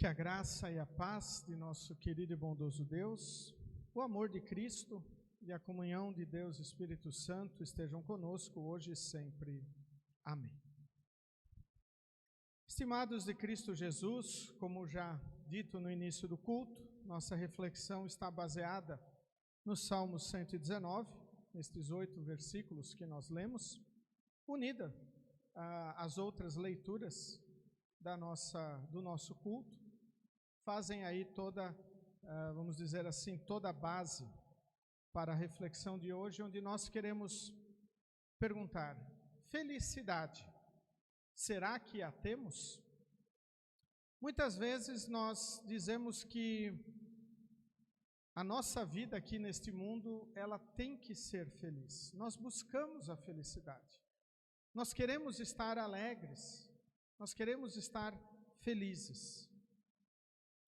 Que a graça e a paz de nosso querido e bondoso Deus, o amor de Cristo e a comunhão de Deus Espírito Santo estejam conosco hoje e sempre. Amém. Estimados de Cristo Jesus, como já dito no início do culto, nossa reflexão está baseada no Salmo 119, nestes 8 versículos que nós lemos, unida às outras leituras do nosso culto, fazem aí toda, vamos dizer assim, toda a base para a reflexão de hoje, onde nós queremos perguntar: felicidade, será que a temos? Muitas vezes nós dizemos que a nossa vida aqui neste mundo, ela tem que ser feliz. Nós buscamos a felicidade. Nós queremos estar alegres. Nós queremos estar felizes.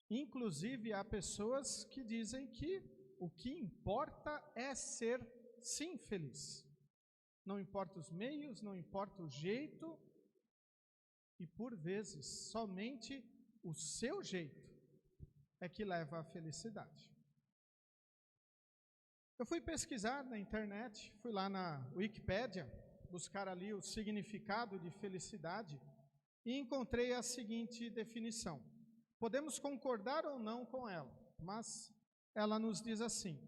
Inclusive, há pessoas que dizem que o que importa é ser, sim, feliz. Não importa os meios, não importa o jeito, e por vezes, somente o seu jeito é que leva à felicidade. Eu fui pesquisar na internet, fui lá na Wikipédia, buscar ali o significado de felicidade, e encontrei a seguinte definição. Podemos concordar ou não com ela, mas ela nos diz assim: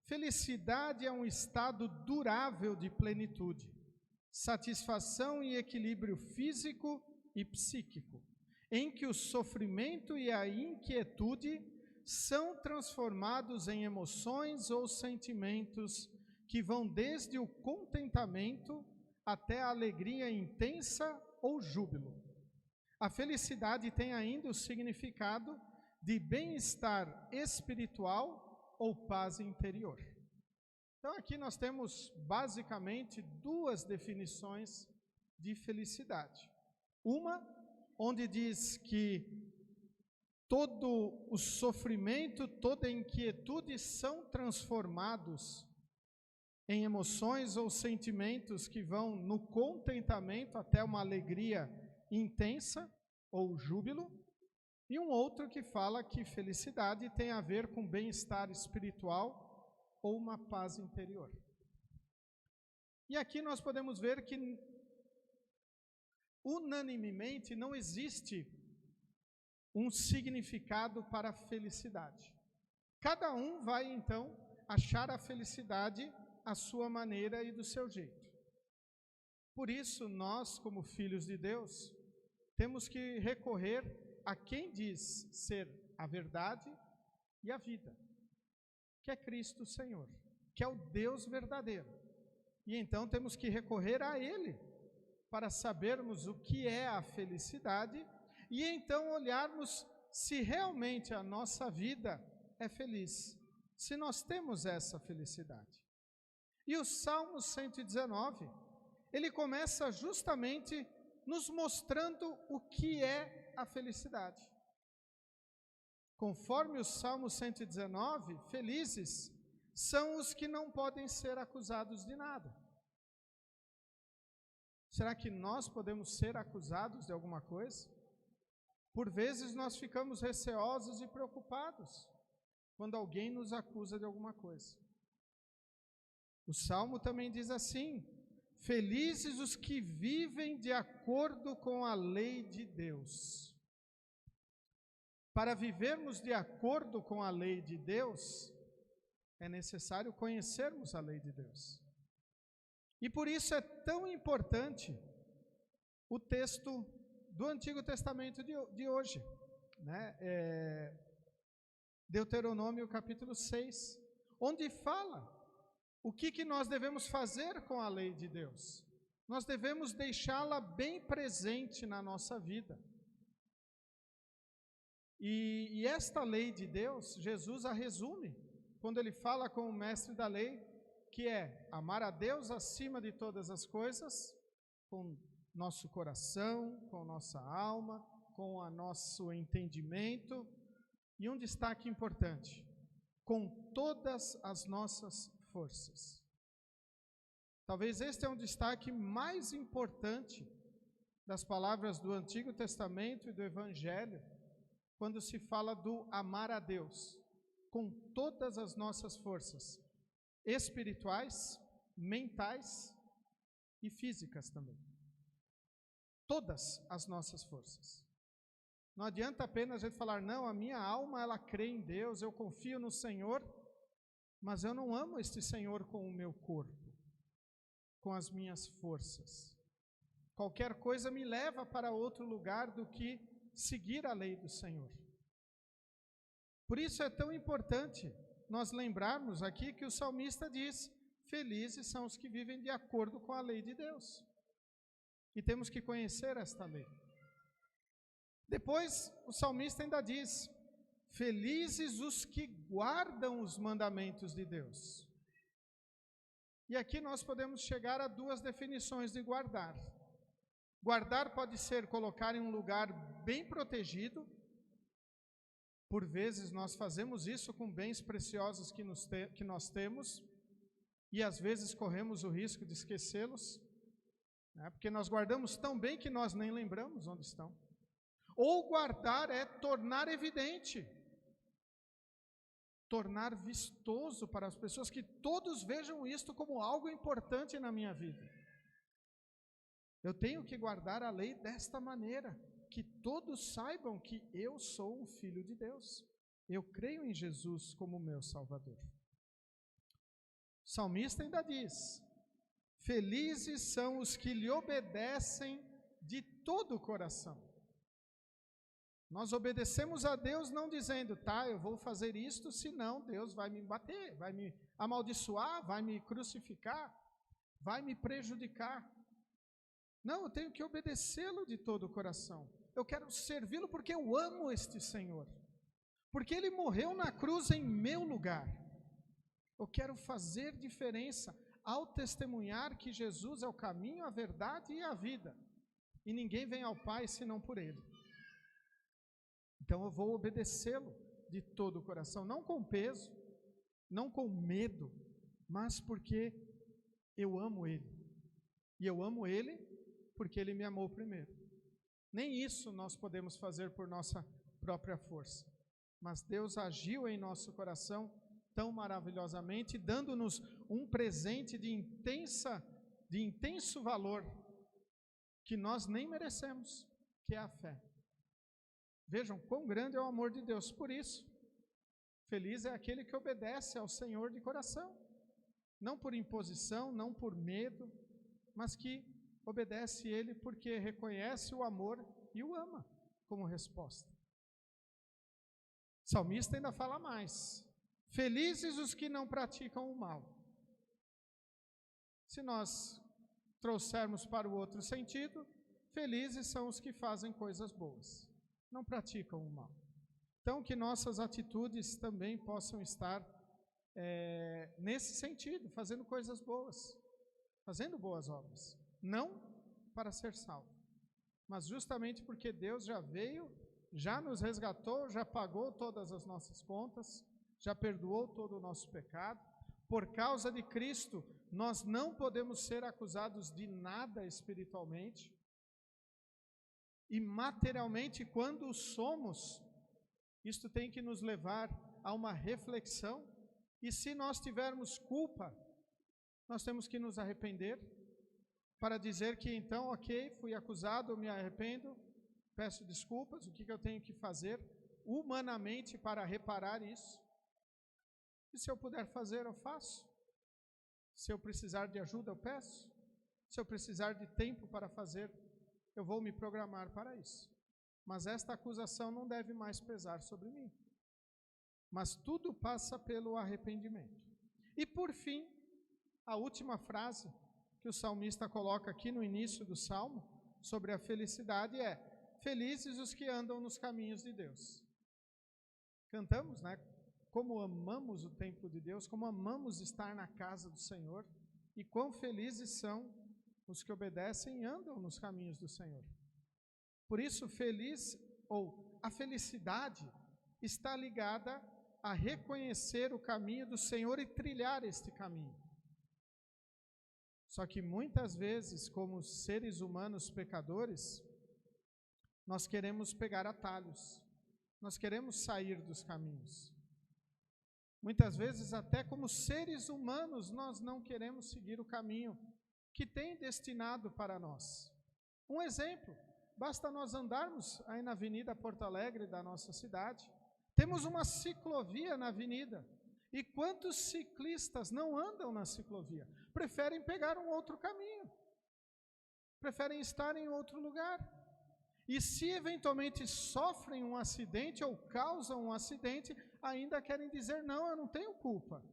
felicidade é um estado durável de plenitude, satisfação e equilíbrio físico e psíquico, em que o sofrimento e a inquietude são transformados em emoções ou sentimentos que vão desde o contentamento até a alegria intensa ou júbilo. A felicidade tem ainda o significado de bem-estar espiritual ou paz interior. Então aqui nós temos basicamente duas definições de felicidade. Uma, onde diz que todo o sofrimento, toda a inquietude são transformados em emoções ou sentimentos que vão no contentamento até uma alegria intensa ou júbilo, e um outro que fala que felicidade tem a ver com bem-estar espiritual ou uma paz interior. E aqui nós podemos ver que unanimemente não existe um significado para a felicidade. Cada um vai então achar a felicidade à sua maneira e do seu jeito. Por isso nós, como filhos de Deus, temos que recorrer a quem diz ser a verdade e a vida, que é Cristo Senhor, que é o Deus verdadeiro. E então temos que recorrer a Ele para sabermos o que é a felicidade e então olharmos se realmente a nossa vida é feliz, se nós temos essa felicidade. E o Salmo 119, ele começa justamente nos mostrando o que é a felicidade. Conforme o Salmo 119, felizes são os que não podem ser acusados de nada. Será que nós podemos ser acusados de alguma coisa? Por vezes nós ficamos receosos e preocupados quando alguém nos acusa de alguma coisa. O Salmo também diz assim: felizes os que vivem de acordo com a lei de Deus. Para vivermos de acordo com a lei de Deus, é necessário conhecermos a lei de Deus. E por isso é tão importante o texto do Antigo Testamento de hoje, né? Deuteronômio capítulo 6, onde fala o que nós devemos fazer com a lei de Deus. Nós devemos deixá-la bem presente na nossa vida. E esta lei de Deus, Jesus a resume, quando ele fala com o mestre da lei, que é amar a Deus acima de todas as coisas, com nosso coração, com nossa alma, com o nosso entendimento, e um destaque importante, com todas as nossas forças. Talvez este é um destaque mais importante das palavras do Antigo Testamento e do Evangelho, quando se fala do amar a Deus com todas as nossas forças, espirituais, mentais e físicas também. Todas as nossas forças. Não adianta apenas a gente falar, não, a minha alma, ela crê em Deus, eu confio no Senhor, mas eu não amo este Senhor com o meu corpo, com as minhas forças. Qualquer coisa me leva para outro lugar do que seguir a lei do Senhor. Por isso é tão importante nós lembrarmos aqui que o salmista diz, felizes são os que vivem de acordo com a lei de Deus. E temos que conhecer esta lei. Depois, o salmista ainda diz, felizes os que guardam os mandamentos de Deus. E aqui nós podemos chegar a duas definições de guardar. Guardar pode ser colocar em um lugar bem protegido. Por vezes nós fazemos isso com bens preciosos que nós temos, e às vezes corremos o risco de esquecê-los, né? Porque nós guardamos tão bem que nós nem lembramos onde estão. Ou guardar é tornar evidente, tornar vistoso para as pessoas, que todos vejam isto como algo importante na minha vida. Eu tenho que guardar a lei desta maneira, que todos saibam que eu sou um filho de Deus. Eu creio em Jesus como meu Salvador. O salmista ainda diz, felizes são os que lhe obedecem de todo o coração. Nós obedecemos a Deus não dizendo, tá, eu vou fazer isto, senão Deus vai me bater, vai me amaldiçoar, vai me crucificar, vai me prejudicar. Não, eu tenho que obedecê-lo de todo o coração. Eu quero servi-lo porque eu amo este Senhor. Porque Ele morreu na cruz em meu lugar. Eu quero fazer diferença ao testemunhar que Jesus é o caminho, a verdade e a vida. E ninguém vem ao Pai senão por Ele. Então eu vou obedecê-lo de todo o coração, não com peso, não com medo, mas porque eu amo Ele. E eu amo Ele porque Ele me amou primeiro. Nem isso nós podemos fazer por nossa própria força. Mas Deus agiu em nosso coração tão maravilhosamente, dando-nos um presente de intenso valor, que nós nem merecemos, que é a fé. Vejam quão grande é o amor de Deus. Por isso, feliz é aquele que obedece ao Senhor de coração. Não por imposição, não por medo, mas que obedece Ele porque reconhece o amor e o ama como resposta. O salmista ainda fala mais. Felizes os que não praticam o mal. Se nós trouxermos para o outro sentido, felizes são os que fazem coisas boas, não praticam o mal. Então, que nossas atitudes também possam estar nesse sentido, fazendo coisas boas, fazendo boas obras. Não para ser salvo, mas justamente porque Deus já veio, já nos resgatou, já pagou todas as nossas contas, já perdoou todo o nosso pecado. Por causa de Cristo, nós não podemos ser acusados de nada espiritualmente. E materialmente, quando somos, isto tem que nos levar a uma reflexão. E se nós tivermos culpa, nós temos que nos arrepender, para dizer que então, ok, fui acusado, eu me arrependo, peço desculpas, o que eu tenho que fazer humanamente para reparar isso? E se eu puder fazer, eu faço. Se eu precisar de ajuda, eu peço. Se eu precisar de tempo para fazer, eu vou me programar para isso. Mas esta acusação não deve mais pesar sobre mim. Mas tudo passa pelo arrependimento. E por fim, a última frase que o salmista coloca aqui no início do salmo, sobre a felicidade, é: felizes os que andam nos caminhos de Deus. Cantamos, né? Como amamos o templo de Deus, como amamos estar na casa do Senhor, e quão felizes são os que obedecem e andam nos caminhos do Senhor. Por isso, a felicidade está ligada a reconhecer o caminho do Senhor e trilhar este caminho. Só que muitas vezes, como seres humanos pecadores, nós queremos pegar atalhos. Nós queremos sair dos caminhos. Muitas vezes, até como seres humanos, nós não queremos seguir o caminho que tem destinado para nós. Um exemplo, basta nós andarmos aí na Avenida Porto Alegre da nossa cidade. Temos uma ciclovia na avenida. E quantos ciclistas não andam na ciclovia? Preferem pegar um outro caminho. Preferem estar em outro lugar. E se eventualmente sofrem um acidente ou causam um acidente, ainda querem dizer, não, eu não tenho culpa.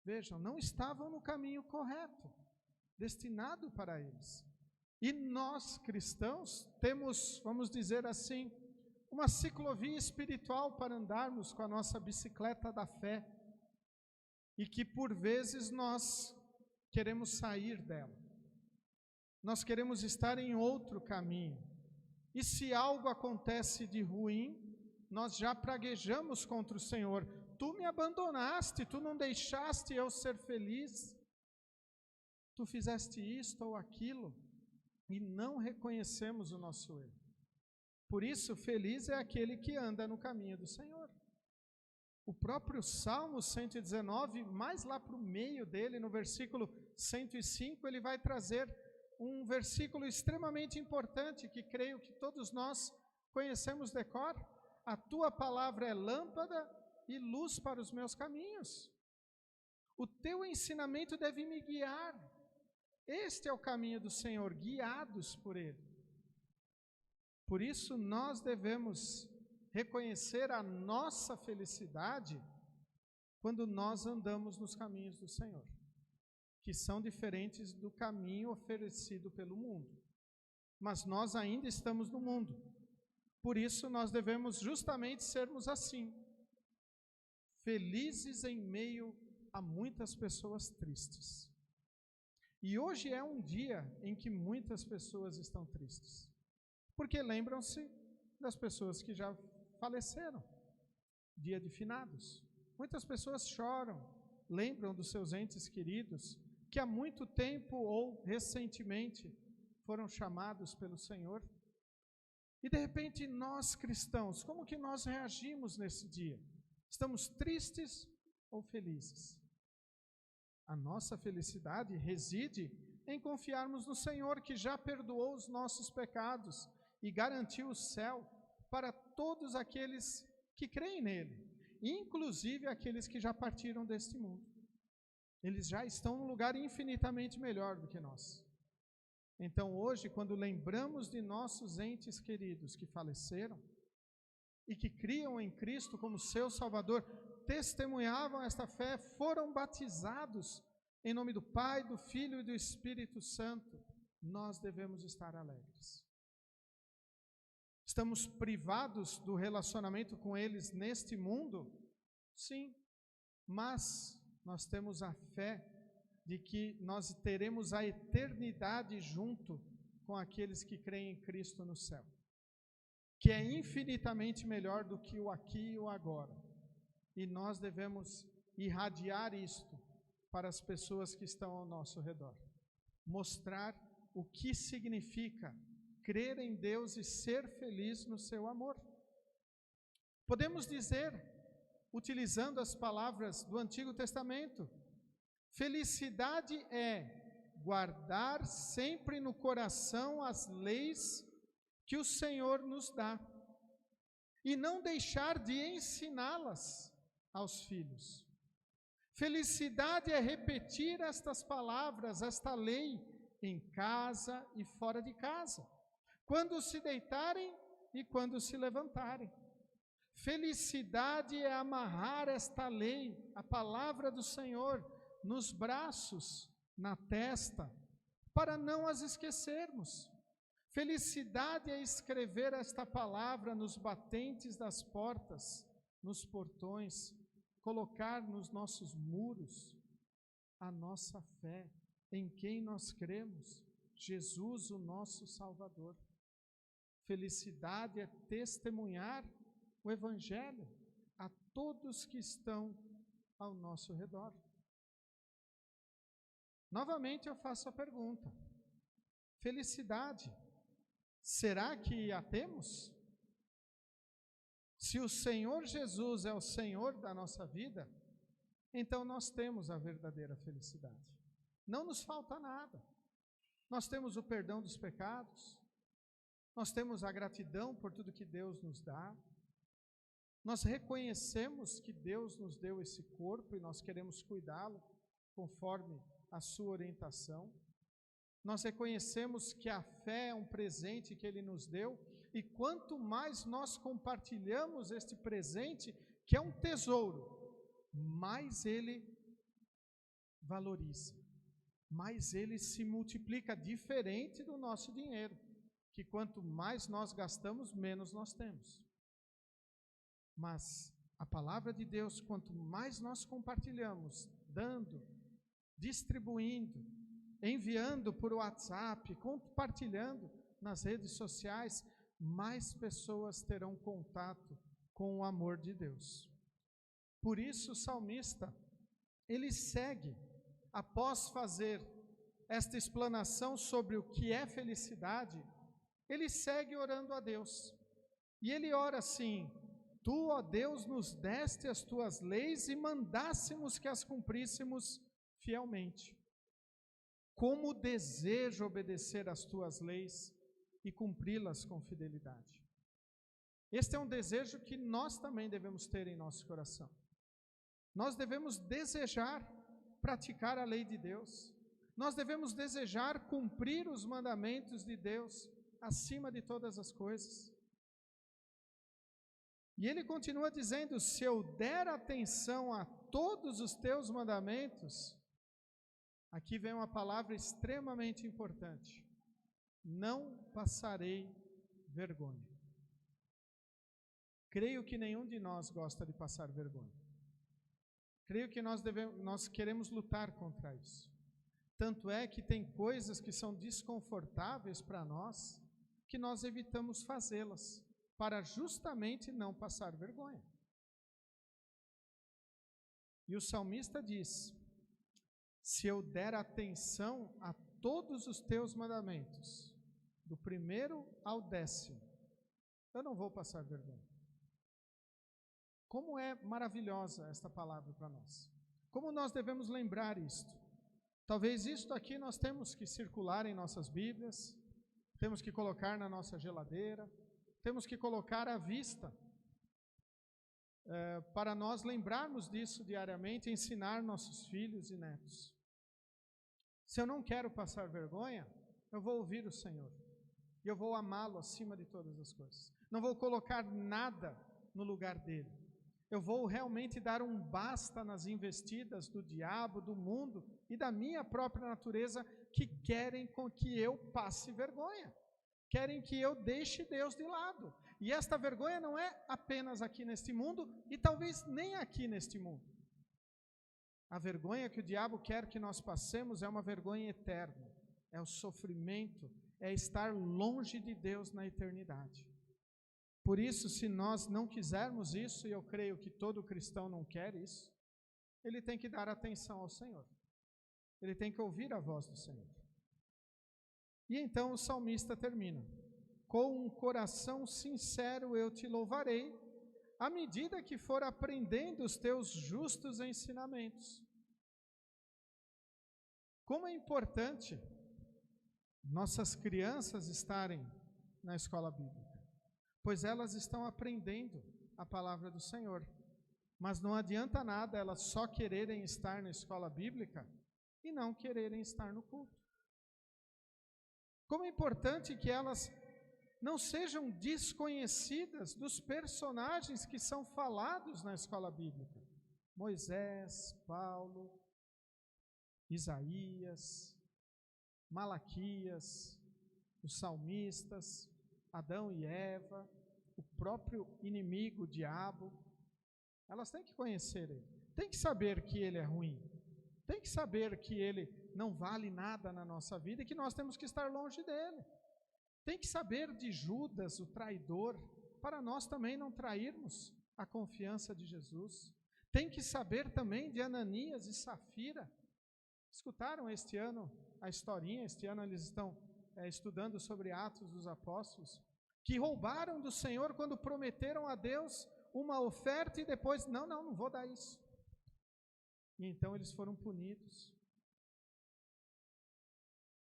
Vejam, não estavam no caminho correto, destinado para eles. E nós, cristãos, temos, vamos dizer assim, uma ciclovia espiritual para andarmos com a nossa bicicleta da fé. E que por vezes nós queremos sair dela. Nós queremos estar em outro caminho. E se algo acontece de ruim, nós já praguejamos contra o Senhor. Tu me abandonaste, tu não deixaste eu ser feliz. Tu fizeste isto ou aquilo e não reconhecemos o nosso erro. Por isso, feliz é aquele que anda no caminho do Senhor. O próprio Salmo 119, mais lá para o meio dele, no versículo 105, ele vai trazer um versículo extremamente importante, que creio que todos nós conhecemos de cor. A tua palavra é lâmpada e luz para os meus caminhos. O teu ensinamento deve me guiar. Este é o caminho do Senhor, guiados por Ele. Por isso nós devemos reconhecer a nossa felicidade quando nós andamos nos caminhos do Senhor, que são diferentes do caminho oferecido pelo mundo. Mas nós ainda estamos no mundo. Por isso nós devemos justamente sermos assim, felizes em meio a muitas pessoas tristes. E hoje é um dia em que muitas pessoas estão tristes, porque lembram-se das pessoas que já faleceram, dia de finados. Muitas pessoas choram, lembram dos seus entes queridos, que há muito tempo ou recentemente foram chamados pelo Senhor. E de repente nós cristãos, como que nós reagimos nesse dia? Estamos tristes ou felizes? A nossa felicidade reside em confiarmos no Senhor, que já perdoou os nossos pecados e garantiu o céu para todos aqueles que creem nele, inclusive aqueles que já partiram deste mundo. Eles já estão num lugar infinitamente melhor do que nós. Então hoje, quando lembramos de nossos entes queridos que faleceram e que criam em Cristo como seu Salvador, testemunhavam esta fé, foram batizados em nome do Pai, do Filho e do Espírito Santo, nós devemos estar alegres. Estamos privados do relacionamento com eles neste mundo? Sim, mas nós temos a fé de que nós teremos a eternidade junto com aqueles que creem em Cristo no céu, que é infinitamente melhor do que o aqui e o agora. E nós devemos irradiar isto para as pessoas que estão ao nosso redor. Mostrar o que significa crer em Deus e ser feliz no seu amor. Podemos dizer, utilizando as palavras do Antigo Testamento, felicidade é guardar sempre no coração as leis que o Senhor nos dá e não deixar de ensiná-las aos filhos. Felicidade é repetir estas palavras, esta lei, em casa e fora de casa, quando se deitarem e quando se levantarem. Felicidade é amarrar esta lei, a palavra do Senhor, nos braços, na testa, para não as esquecermos. Felicidade é escrever esta palavra nos batentes das portas, nos portões, colocar nos nossos muros a nossa fé, em quem nós cremos, Jesus, o nosso Salvador. Felicidade é testemunhar o Evangelho a todos que estão ao nosso redor. Novamente eu faço a pergunta: felicidade, será que a temos? Se o Senhor Jesus é o Senhor da nossa vida, então nós temos a verdadeira felicidade. Não nos falta nada. Nós temos o perdão dos pecados, nós temos a gratidão por tudo que Deus nos dá, nós reconhecemos que Deus nos deu esse corpo e nós queremos cuidá-lo conforme a sua orientação. Nós reconhecemos que a fé é um presente que Ele nos deu, e quanto mais nós compartilhamos este presente, que é um tesouro, mais ele valoriza, mais ele se multiplica, diferente do nosso dinheiro, que quanto mais nós gastamos, menos nós temos. Mas a palavra de Deus, quanto mais nós compartilhamos, dando, distribuindo, enviando por WhatsApp, compartilhando nas redes sociais, mais pessoas terão contato com o amor de Deus. Por isso o salmista, ele segue, após fazer esta explanação sobre o que é felicidade, ele segue orando a Deus. E ele ora assim: Tu, ó Deus, nos deste as tuas leis e mandássemos que as cumpríssemos fielmente. Como desejo obedecer às tuas leis e cumpri-las com fidelidade. Este é um desejo que nós também devemos ter em nosso coração. Nós devemos desejar praticar a lei de Deus. Nós devemos desejar cumprir os mandamentos de Deus acima de todas as coisas. E ele continua dizendo: se eu der atenção a todos os teus mandamentos, aqui vem uma palavra extremamente importante: não passarei vergonha. Creio que nenhum de nós gosta de passar vergonha. Creio que nós queremos lutar contra isso. Tanto é que tem coisas que são desconfortáveis para nós, que nós evitamos fazê-las, para justamente não passar vergonha. E o salmista diz: se eu der atenção a todos os teus mandamentos, do primeiro ao 10º, eu não vou passar vergonha. Como é maravilhosa esta palavra para nós. Como nós devemos lembrar isto. Talvez isto aqui nós temos que circular em nossas Bíblias, temos que colocar na nossa geladeira, temos que colocar à vista, para nós lembrarmos disso diariamente e ensinar nossos filhos e netos. Se eu não quero passar vergonha, eu vou ouvir o Senhor. E eu vou amá-lo acima de todas as coisas. Não vou colocar nada no lugar dele. Eu vou realmente dar um basta nas investidas do diabo, do mundo e da minha própria natureza, que querem com que eu passe vergonha. Querem que eu deixe Deus de lado. E esta vergonha não é apenas aqui neste mundo e talvez nem aqui neste mundo. A vergonha que o diabo quer que nós passemos é uma vergonha eterna. É o sofrimento, é estar longe de Deus na eternidade. Por isso, se nós não quisermos isso, e eu creio que todo cristão não quer isso, ele tem que dar atenção ao Senhor. Ele tem que ouvir a voz do Senhor. E então o salmista termina: com um coração sincero eu te louvarei, à medida que for aprendendo os teus justos ensinamentos. Como é importante nossas crianças estarem na escola bíblica, pois elas estão aprendendo a palavra do Senhor. Mas não adianta nada elas só quererem estar na escola bíblica e não quererem estar no culto. Como é importante que elas não sejam desconhecidas dos personagens que são falados na escola bíblica. Moisés, Paulo, Isaías, Malaquias, os salmistas, Adão e Eva, o próprio inimigo, o diabo. Elas têm que conhecer ele, têm que saber que ele é ruim, têm que saber que ele não vale nada na nossa vida e que nós temos que estar longe dele. Tem que saber de Judas, o traidor, para nós também não trairmos a confiança de Jesus. Tem que saber também de Ananias e Safira. Escutaram este ano a historinha? Este ano eles estão estudando sobre Atos dos Apóstolos, que roubaram do Senhor quando prometeram a Deus uma oferta e depois, não vou dar isso. E então eles foram punidos.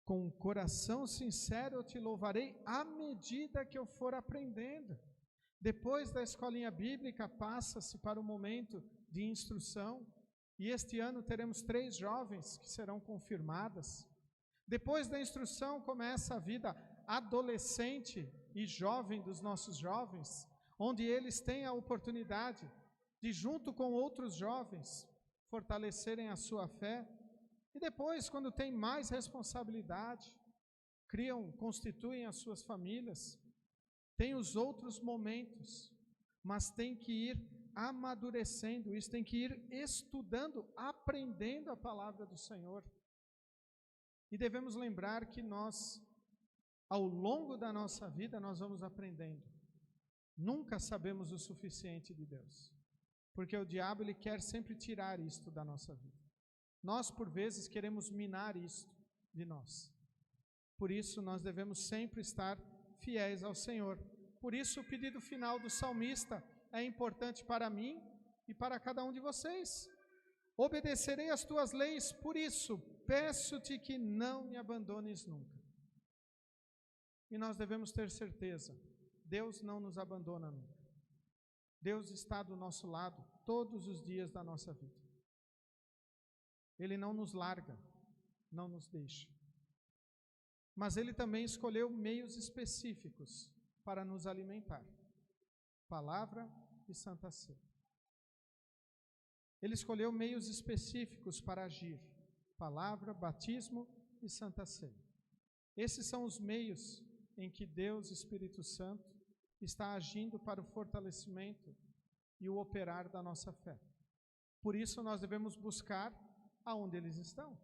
Com um coração sincero eu te louvarei à medida que eu for aprendendo. Depois da escolinha bíblica, passa-se para o momento de instrução. E este ano teremos 3 jovens que serão confirmadas. Depois da instrução começa a vida adolescente e jovem dos nossos jovens, onde eles têm a oportunidade de, junto com outros jovens, fortalecerem a sua fé. E depois, quando tem mais responsabilidade, constituem as suas famílias, tem os outros momentos, mas tem que ir amadurecendo isso, tem que ir estudando, aprendendo a palavra do Senhor. E devemos lembrar que nós, ao longo da nossa vida, nós vamos aprendendo. Nunca sabemos o suficiente de Deus, porque o diabo ele quer sempre tirar isto da nossa vida. Nós, por vezes, queremos minar isto de nós. Por isso, nós devemos sempre estar fiéis ao Senhor. Por isso, o pedido final do salmista é importante para mim e para cada um de vocês. Obedecerei às tuas leis, por isso, peço-te que não me abandones nunca. E nós devemos ter certeza, Deus não nos abandona nunca. Deus está do nosso lado todos os dias da nossa vida. Ele não nos larga, não nos deixa. Mas Ele também escolheu meios específicos para nos alimentar. Palavra e Santa Ceia. Ele escolheu meios específicos para agir. Palavra, batismo e Santa Ceia. Esses são os meios em que Deus, Espírito Santo, está agindo para o fortalecimento e o operar da nossa fé. Por isso nós devemos buscar aonde eles estão.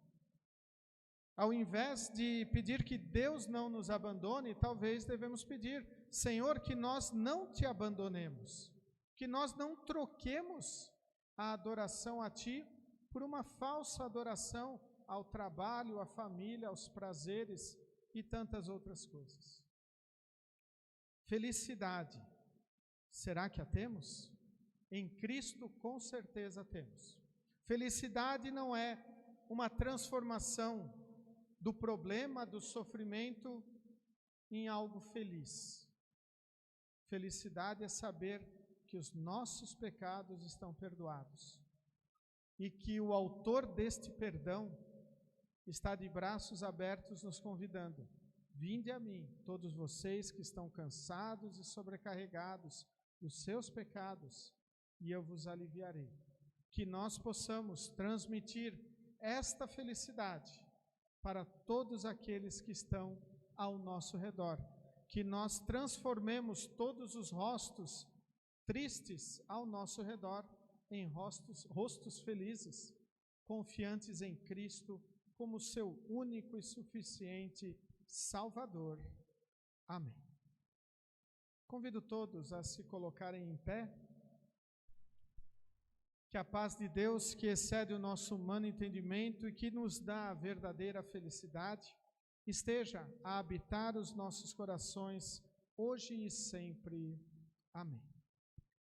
Ao invés de pedir que Deus não nos abandone, talvez devemos pedir, Senhor, que nós não te abandonemos, que nós não troquemos a adoração a Ti por uma falsa adoração ao trabalho, à família, aos prazeres e tantas outras coisas. Felicidade, será que a temos? Em Cristo, com certeza temos. Felicidade não é uma transformação do problema, do sofrimento, em algo feliz. Felicidade é saber que os nossos pecados estão perdoados e que o autor deste perdão está de braços abertos nos convidando. Vinde a mim, todos vocês que estão cansados e sobrecarregados dos seus pecados, e eu vos aliviarei. Que nós possamos transmitir esta felicidade para todos aqueles que estão ao nosso redor. Que nós transformemos todos os rostos tristes ao nosso redor em rostos felizes, confiantes em Cristo como seu único e suficiente Salvador. Amém. Convido todos a se colocarem em pé. Que a paz de Deus, que excede o nosso humano entendimento e que nos dá a verdadeira felicidade, esteja a habitar os nossos corações, hoje e sempre. Amém.